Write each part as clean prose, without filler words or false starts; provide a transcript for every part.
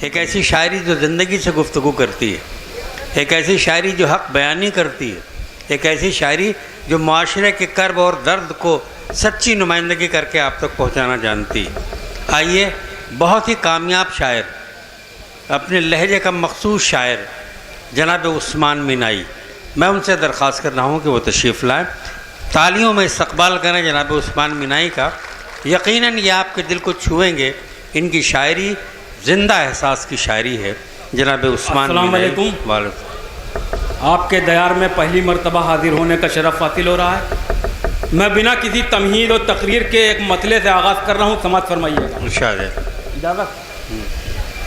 एक ऐसी शायरी जो ज़िंदगी से गुफ्तगू करती है, एक ऐसी शायरी जो हक़ बयानी करती है, एक ऐसी शायरी जो माशरे के कर्ब और दर्द को सच्ची नुमाइंदगी करके आप तक पहुंचाना जानती है। आइए, बहुत ही कामयाब शायर, अपने लहजे का मखसूस शायर जनाब उस्मान मीनाई, मैं उनसे दरख्वास्त कर रहा हूँ कि वो तशरीफ़ लाएँ। तालियों में इस्तक़बाल करें जनाब उस्मान मीनाई का। यकीनन ये आपके दिल को छुएंगे। इनकी शायरी ज़िंदा एहसास की शायरी है। जनाब उस्मान मीनाई, वालेकुम। आपके दयार में पहली मरतबा हाजिर होने का शरफ़ हासिल हो रहा है। मैं बिना किसी तमहीद और तकरीर के एक मतले से आगाज़ कर रहा हूँ, समात फरमाइएगा। इजाज़त।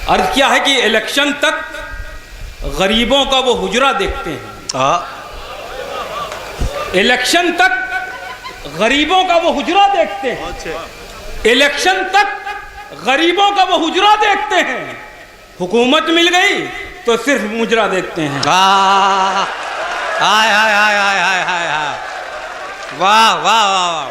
अर्ज़ क्या है कि इलेक्शन तक गरीबों का वो हुजरा देखते हैं। इलेक्शन तक गरीबों का वो हुजरा देखते हैं। इलेक्शन तक गरीबों का वो हुजरा देखते हैं। हुकूमत मिल गई तो सिर्फ मुजरा देखते हैं। हाय हाय हाय हाय हाय हाय हाय, वाह वाह वाह।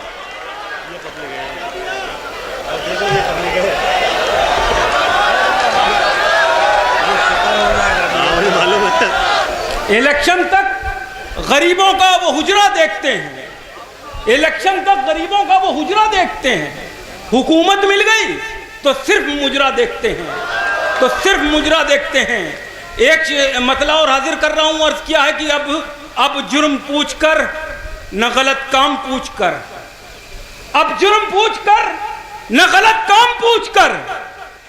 इलेक्शन तक गरीबों का वो हुजरा देखते हैं। इलेक्शन तक गरीबों का वो हुजरा देखते हैं। हुकूमत मिल गई तो सिर्फ मुजरा देखते हैं, तो सिर्फ मुजरा देखते हैं। एक मतला और हाजिर कर रहा हूँ। अर्ज किया है कि अब जुर्म पूछ कर न गलत काम पूछ कर, अब जुर्म पूछ कर न गलत काम पूछ कर,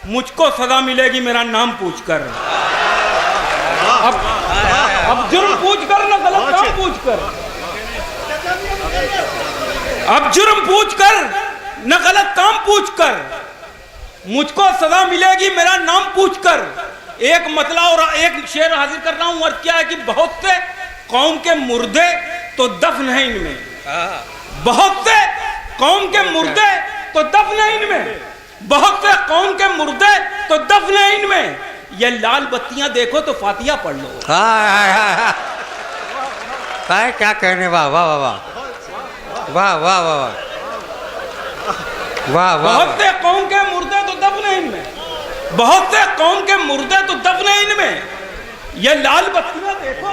मुझको सजा मिलेगी मेरा नाम पूछ कर। अब जुर्म पूछ कर न गलत काम पूछ कर, अब जुर्म पूछ कर न गलत काम पूछ कर, मुझको सजा मिलेगी मेरा नाम पूछ कर। एक मतला और एक शेर हाजिर कर रहा हूं। अर्ज क्या है कि बहुत से कौम के मुर्दे तो दफन है इनमें, बहुत से कौम के मुर्दे तो दफन है इनमें, बहुत से कौम के मुर्दे तो दफन है इनमें। ये लाल बत्तियां देखो तो फातिया पढ़ लो। क्या कहने, वाह वाह वाह वाह वाह वाह वाह वाह। बहुत से कौम के मुर्दे तो दफन है इनमें, बहुत से कौम के मुर्दे तो दफन है इनमें। ये लाल बत्तियां देखो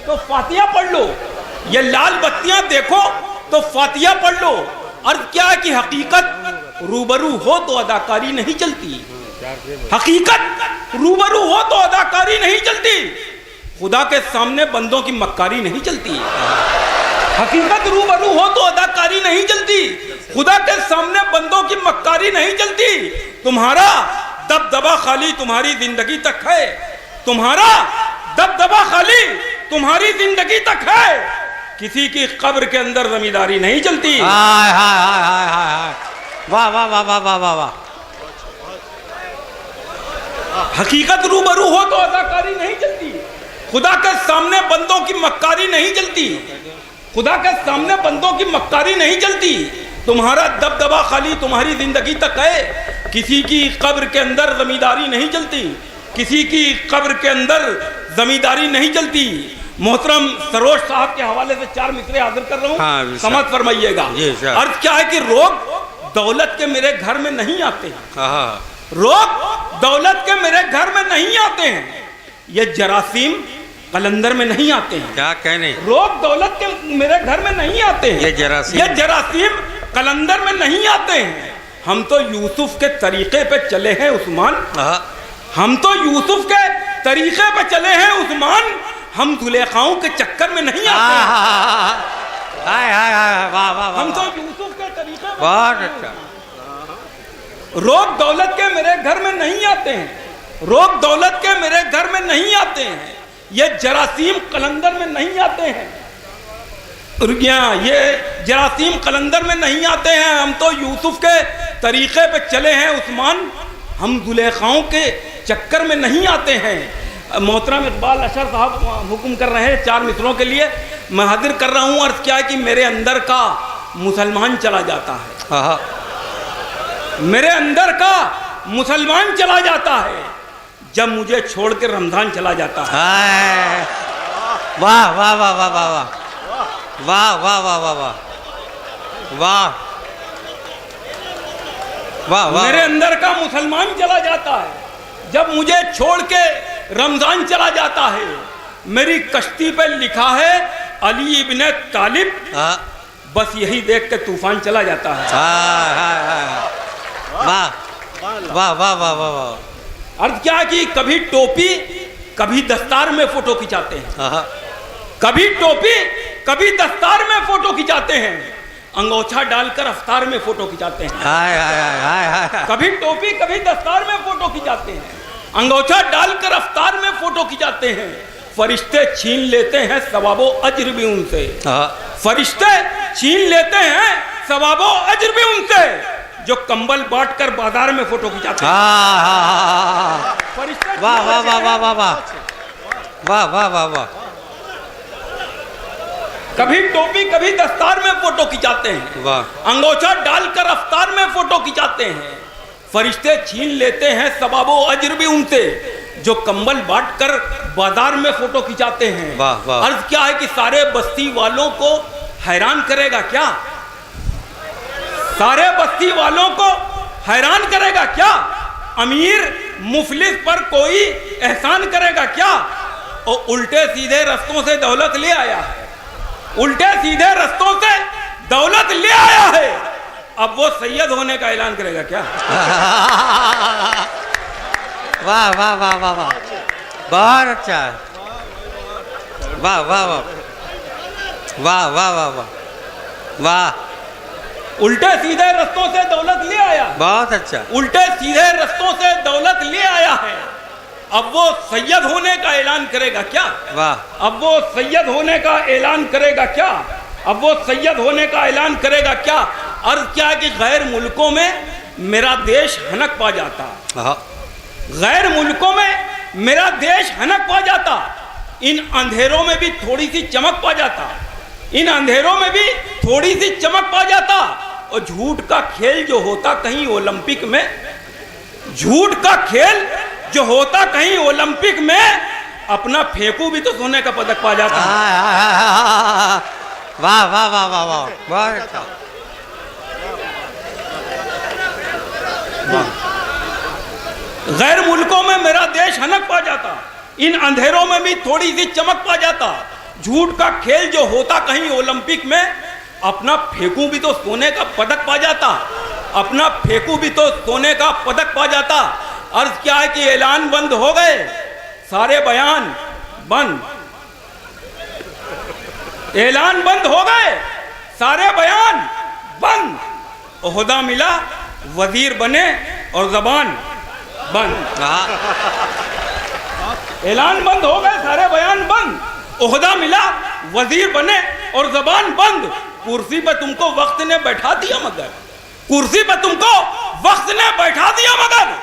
तो फातिया पढ़ लो, ये लाल बत्तियां देखो तो फातिया पढ़ लो। अर्ज क्या है कि हकीकत रूबरू हो तो अदाकारी नहीं चलती, हकीकत रूबरू हो तो अदाकारी नहीं चलती, खुदा के सामने बंदों की मक्कारी नहीं चलती। हकीकत रूबरू हो तो अदाकारी नहीं चलती, खुदा के सामने बंदों की मक्कारी नहीं चलती। तुम्हारा दबदबा खाली तुम्हारी जिंदगी तक है, तुम्हारा दबदबा खाली तुम्हारी जिंदगी तक है, किसी की कब्र के अंदर जमींदारी नहीं चलती। हाय हाय हाय हाय हाय, वाह वाह वाह वाह वाह वाह वाह। हकीकत रूबरू हो तो अदाकारी नहीं चलती, खुदा के सामने बंदों की मक्कारी नहीं चलती, खुदा के सामने बंदों की मक्कारी नहीं चलती। तुम्हारा दबदबा खाली तुम्हारी जिंदगी तक है, किसी की कब्र के अंदर जमींदारी नहीं चलती, किसी की कब्र के अंदर जमींदारी नहीं चलती। मोहतरम सरोज साहब के हवाले से 4 मिसरे हाजिर कर रहा हूँ। हाँ, समझ फरमाइएगा। अर्थ क्या है कि रोग दौलत के मेरे घर में नहीं आते हैं, रोग दौलत के मेरे घर में नहीं आते हैं, ये जरासीम कलंदर में नहीं आते हैं। क्या कहने, रोग दौलत के मेरे घर में नहीं आते हैं, ये जरासीम कलंदर में नहीं आते हैं। हम तो यूसुफ के तरीके पे चले हैं उस्मान, हम तो यूसुफ के तरीके पे चले हैं उस्मान, हम जुलेखाओं के चक्कर में नहीं आते हैं। हम तो यूसुफ के तरीके पे, बहुत अच्छा। रोग दौलत के मेरे घर में नहीं आते हैं, रोग दौलत के मेरे घर में नहीं आते हैं, ये जरासीम कलंदर में नहीं आते हैं, ये जरासीम कलंदर में नहीं आते हैं। हम तो यूसुफ के तरीके पे चले हैं उस्मान, हम जुलेखाओं के चक्कर में नहीं आते हैं। मोहतरम इकबाल अशर साहब हुक्म कर रहे हैं 4 मिसरों के लिए, मैं हाजिर कर रहा हूँ। अर्ज क्या है कि मेरे अंदर का मुसलमान चला जाता है, मेरे अंदर का मुसलमान चला जाता है, जब मुझे छोड़ के रमजान चला जाता है। वाह वाह वाह वाह वाह वाह वाह वाह वाह वाह वाह वाह वाह वाह। मेरे अंदर का मुसलमान चला जाता है, जब मुझे छोड़ के रमजान चला जाता है, मेरी कश्ती पे लिखा है अली इब्ने तालिब, बस यही देख के तूफान चला जाता है। वाह वाह वाह वाह वाह वाह। अर्थ क्या कि कभी टोपी कभी दस्तार में फोटो खिंचाते हैं, कभी टोपी कभी दस्तार में फोटो खिंचाते हैं, अंगोछा डालकर अफ्तार में फोटो खिंचाते हैं। कभी टोपी कभी दस्तार में फोटो खिंचाते हैं, अंगोछा डालकर अफ्तार में फोटो खिंचाते हैं। फरिश्ते छीन लेते हैं सवाबो अज्र भी उनसे, फरिश्ते छीन लेते हैं सवाबो अज्र भी उनसे, जो कंबल बांट कर बाजार में फोटो खिंचाते हैं। फरिश्ते वाह वाह वाह वाह वाह वाह वाह वाह वाह वाह। कभी टोपी कभी दस्तार में फोटो खिंचाते हैं, वाह। अंगोछा डालकर अफ्तार में फोटो खिंचाते हैं। फरिश्ते छीन लेते हैं सवाबो अज्र भी उनसे, जो कंबल बांट कर बाजार में फोटो खिंचाते हैं। वाह वाह। अर्ज क्या है कि सारे बस्ती वालों को हैरान करेगा क्या, सारे बस्ती वालों को हैरान करेगा क्या, अमीर मुफलिस पर कोई एहसान करेगा क्या। और उल्टे सीधे रस्तों से दौलत ले आया है, उल्टे सीधे रस्तों से दौलत ले आया है, अब वो सैयद होने का ऐलान करेगा क्या। वाह वाह वाह वाह वाह, बहुत अच्छा है। वाह वाह वाह वाह वाह वाह वाह वाह। उल्टे सीधे रस्तों से दौलत ले आया, बहुत अच्छा। उल्टे सीधे रस्तों से दौलत ले आया है, अब वो सैयद होने का ऐलान करेगा क्या। वाह। अब वो सैयद होने का ऐलान करेगा क्या, अब वो सैयद होने का ऐलान करेगा क्या। अर्ज क्या है कि गैर मुल्कों में मेरा देश हनक पा जाता, गैर मुल्कों में मेरा देश हनक पा जाता, इन अंधेरों में भी थोड़ी सी चमक पा जाता, इन अंधेरों में भी थोड़ी सी चमक पा जाता। और झूठ का खेल जो होता कहीं ओलंपिक में, झूठ का खेल जो होता कहीं ओलंपिक में, अपना फेंकू भी तो सोने का पदक पा जाता। वाह वाह वाह वाह वाह, बहुत अच्छा। गैर मुल्कों में मेरा देश हनक पा जाता, इन अंधेरों में भी थोड़ी सी चमक पा जाता। झूठ का खेल जो होता कहीं ओलंपिक में, अपना फेंकू भी तो सोने का पदक पा जाता, अपना फेंकू भी तो सोने का पदक पा जाता। अर्ज क्या है कि ऐलान बंद हो गए, सारे बयान बंद, ऐलान बंद हो गए, सारे बयान बंद। ओहदा मिला वजीर बने और जबान बंद। ऐलान बंद हो गए, सारे बयान बंद, ओहदा मिला वजीर बने और जबान बंद। कुर्सी पे तुमको वक्त ने बैठा दिया, मगर कुर्सी पे तुमको वक्त ने बैठा दिया, मगर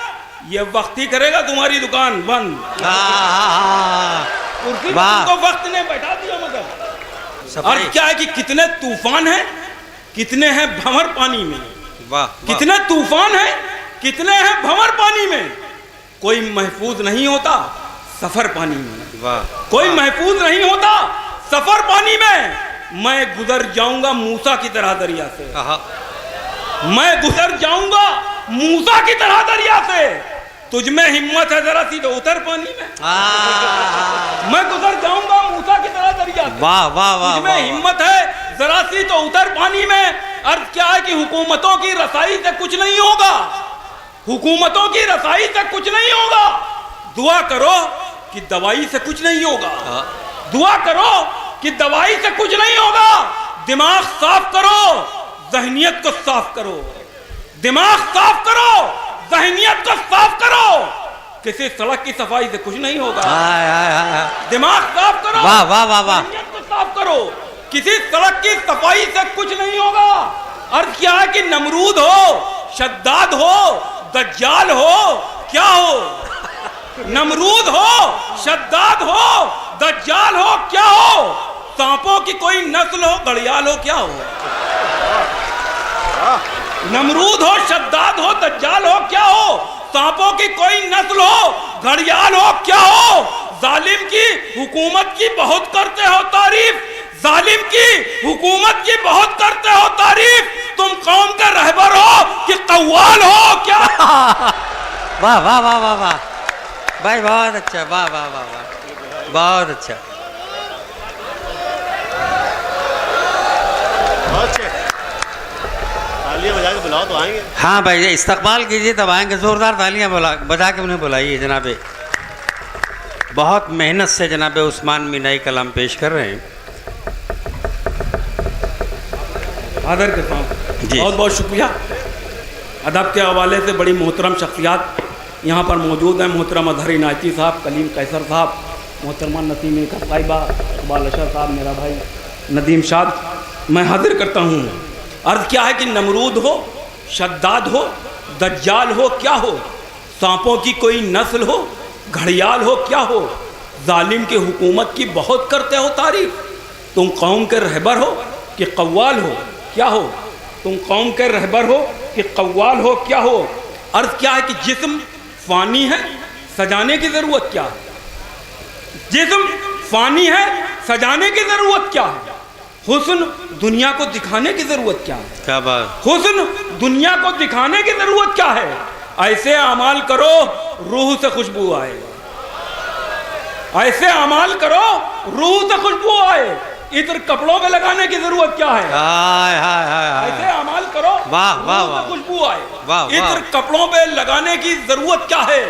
ये वक्त ही करेगा तुम्हारी दुकान बंद। कुर्सी पे तुमको वक्त ने बैठा दिया, मगर। और क्या है कि कितने तूफान हैं, कितने हैं भंवर पानी में। वाह। कितने तूफान हैं, कितने हैं भंवर पानी में। कोई महफूज नहीं होता सफर पानी में। वाह। कोई महफूज नहीं होता सफर पानी में। मैं गुजर जाऊंगा मूसा की तरह दरिया से, मैं गुजर जाऊंगा मूसा की तरह दरिया से। तुझ में हिम्मत है जरा सी तो उतर पानी में। मैं गुजर जाऊंगा मूसा की तरह दरिया से। वाह वाह वाह। तुझ में हिम्मत है जरा सी तो उतर पानी में। अर्थ क्या है कि हुकूमतों की रसाई से कुछ नहीं होगा, हुकूमतों की रसाई से कुछ नहीं होगा। दुआ करो कि दवाई से कुछ नहीं होगा, दुआ करो कि दवाई से कुछ नहीं होगा। दिमाग साफ करो, ज़हनियत को साफ करो, दिमाग साफ करो, ज़हनियत को साफ करो। किसी सड़क की सफाई से कुछ नहीं होगा। दिमाग साफ करो, वाह वाह वाह वाह, ज़हनियत को साफ करो, किसी सड़क की सफाई से कुछ नहीं होगा। अर्थ क्या है कि नमरूद हो, शद्दाद हो, दज्जाल हो, क्या हो, नमरूद हो, शद्दाद हो, दज्जाल हो, क्या हो, सांपों की कोई नस्ल हो, घड़ियाल हो, क्या हो। नमरूद हो, शद्दाद हो, दज्जाल हो, क्या हो, सांपों की कोई नस्ल हो, घड़ियाल हो, क्या हो। जालिम की हुकूमत की बहुत करते हो तारीफ, जालिम की हुकूमत की बहुत करते हो तारीफ। तुम कौम के रहबर हो कि कव्वाल हो, क्या। वाह वाह वाह वाह वाह भाई बहुत अच्छा, वाह वाह वाह वाह, बहुत अच्छा। बहुत अच्छे, तालियां बजा के बुलाओ तो आएंगे। हाँ भाई, इस्तकबाल कीजिए तब आएंगे। ज़ोरदार तालियां बजा के उन्हें बुलाइए जनाबे। बहुत मेहनत से जनाबे उस्मान मीनाई कलाम पेश कर रहे हैं। आदर करता हूँ, जी। बहुत बहुत शुक्रिया। अदब के हवाले से बड़ी मोहतरम शख्सियात यहाँ पर मौजूद हैं। मोहतरम अजहर इनायती साहब, कलीम कैसर साहब, मोहतरमा नसीम एकब साहिबा, इकबाल अशर साहब, मेरा भाई नदीम शाद, मैं हाजिर करता हूँ। अर्ज़ क्या है कि नमरूद हो, शद्दाद हो, दज्जाल हो, क्या हो, सांपों की कोई नस्ल हो, घड़ियाल हो, क्या हो, जालिम की हुकूमत की बहुत करते हो तारीफ। तुम कौम के रहबर हो कि कव्वाल हो, क्या हो, तुम कौम के रहबर हो कि कव्वाल हो, क्या हो। अर्ज़ क्या है कि जिस्म फ़ानी है, सजाने की ज़रूरत क्या है। जिस्म फ़ानी है, सजाने की ज़रूरत क्या है। हुस्न दुनिया को दिखाने की ज़रूरत क्या है। क्या बात। हुस्न दुनिया को दिखाने की ज़रूरत क्या है। ऐसे अमाल करो रूह से खुशबू आए, ऐसे अमाल करो रूह से खुशबू आए। इत्र कपड़ों पे लगाने की जरूरत क्या है। हाय हाय हाय ऐसे हाय, अमाल करो वाह वाह रूह से वाह, खुशबू आए। वाह, वाह। इत्र कपड़ों पे लगाने की जरूरत क्या है।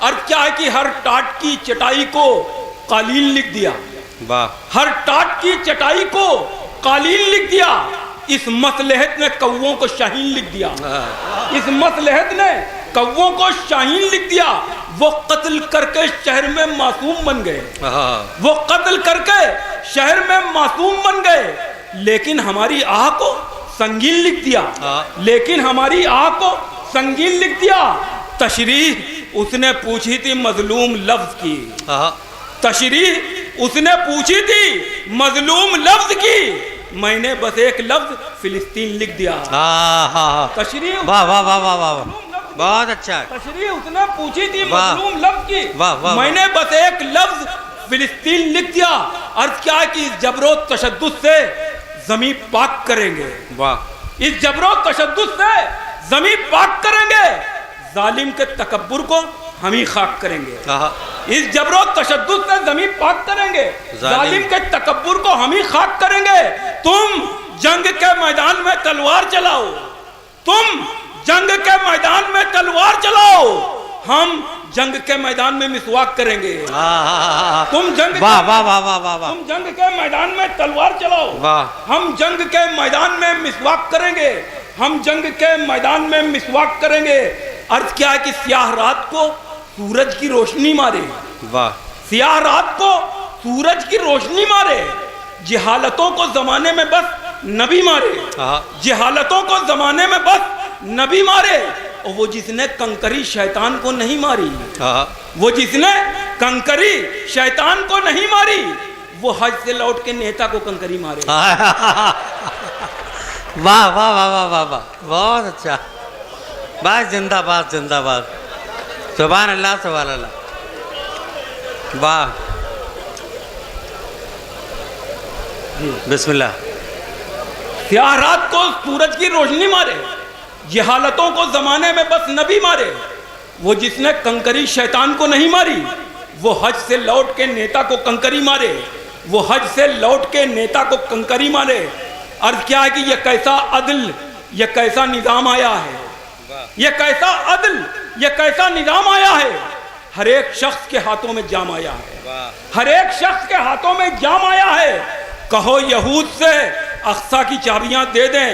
और क्या है कि हर टाट की चटाई को कालीन लिख दिया, वाह। हर टाट की चटाई को कालीन लिख दिया। इस मसलहत ने कौवों को शाहीन लिख दिया, इस मसलहत ने कौवों को शाहीन लिख दिया। वो कत्ल करके शहर में मासूम बन गए, वो कत्ल करके शहर में मासूम बन गए। लेकिन हमारी आह को संगीन लिख दिया, लेकिन हमारी आह को संगीन लिख दिया। तशरीह उसने पूछी थी मजलूम लफ्ज की, तशरीह उसने पूछी थी मजलूम लफ्ज की। मैंने बस एक लफ्ज फिलिस्तीन लिख दिया। तशरीह वाह वाह वाह वाह वाह, बहुत अच्छा। तशरीह उसने पूछी थी मजलूम लफ्ज की, वाह वाह, मैंने बस एक लफ्ज फिलिस्तीन लिख दिया। अर्थ क्या है कि इस जबरो तशद्दुद से जमीन पाक करेंगे, वाह। इस जबरो तशद्दुद से जमीन पाक करेंगे। जालिम के तकब्बुर को हम ही खाक करेंगे, इस जबरो तशद्दुद से जमीन पाक करेंगे। जालिम के तकब्बुर को हम ही खाक करेंगे। तुम जंग के मैदान में तलवार चलाओ, तुम जंग के मैदान में तलवार चलाओ, हम जंग के मैदान में मिसवाक करेंगे। तुम जंग वाह वाह वाह वाह वाह, तुम जंग के मैदान में तलवार चलाओ, वाह। हम जंग के मैदान में मिसवाक करेंगे, हम जंग के मैदान में मिसवाक करेंगे। अर्थ क्या है कि स्याह रात को सूरज की रोशनी मारे, वाह। स्याह रात को सूरज की रोशनी मारे। जिहालतों को जमाने में बस नबी मारे, जिहालतों को जमाने में बस नबी मारे। और वो जिसने कंकरी शैतान को नहीं मारी, वो जिसने कंकरी शैतान को नहीं मारी, वो हज से लौट के नेता को कंकरी मारे। वाह वाह वाह वाह वाह वाह, बहुत अच्छा। बस जिंदाबाद जिंदाबाद, सुभान अल्लाह सुभान अल्लाह, वाह। बिस्मिल्लाह। स्याह रात को सूरज की रोशनी मारे, जिहालतों को जमाने में बस नबी मारे। वो जिसने कंकरी शैतान को नहीं मारी, वो हज से लौट के नेता को कंकरी मारे, वो हज से लौट के नेता को कंकरी मारे। अर्थ क्या है कि ये कैसा अदल, ये कैसा निज़ाम आया है, ये कैसा अदल, ये कैसा निज़ाम आया है। हर एक शख्स के हाथों में जाम आया है, हर एक शख्स के हाथों में जाम आया है। कहो यहूद से अक्सा की चाबियां दे दें,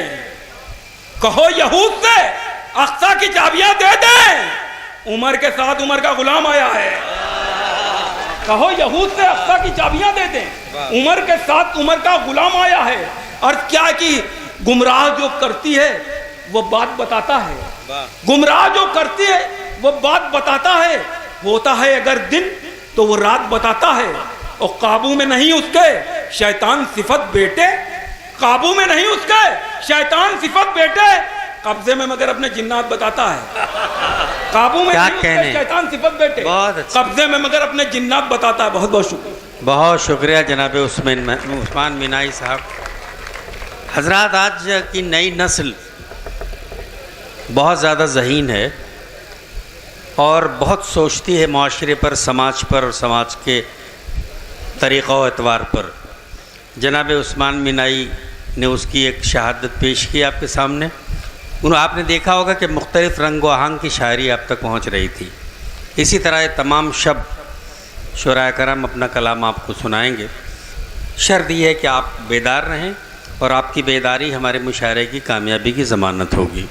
कहो यहूद से अक्सा की चाबियां दे दें। उमर के साथ उमर का गुलाम आया है, कहो यहूद से अक्सा की चाबियां दे दें। उमर के साथ उमर का गुलाम आया है। अर्थ क्या है कि गुमराह जो करती है वो बात बताता है, गुमराह जो करती है वो बात बताता है। होता है अगर दिन तो वो रात बताता है। और काबू में नहीं उसके शैतान सिफत बेटे, काबू में नहीं उसके शैतान सिफत बेटे। कब्जे में मगर अपने जिन्नात बताता है, काबू में नहीं उसके शैतान सिफत बेटे, कब्जे में मगर अपने जिन्नात बताता है। बहुत बहुत शुक्रिया, बहुत शुक्रिया जनाब उस्मान मीनाई साहब। हजरात, आज की नई नस्ल बहुत ज़्यादा ज़हीन है। और बहुत सोचती है माशरे पर, समाज पर और समाज के तरीक़ा व एतवार पर। जनाब उस्मान मिनाई ने उसकी एक शहादत पेश की आपके सामने। आपने देखा होगा कि मुख्तलिफ़ रंग व आहंग की शायरी आप तक पहुँच रही थी। इसी तरह ये तमाम शब्द शुराए करम अपना कलाम आपको सुनाएंगे। शर्त यह है कि आप बेदार रहें और आपकी बेदारी हमारे मुशायरे की कामयाबी की ज़मानत होगी।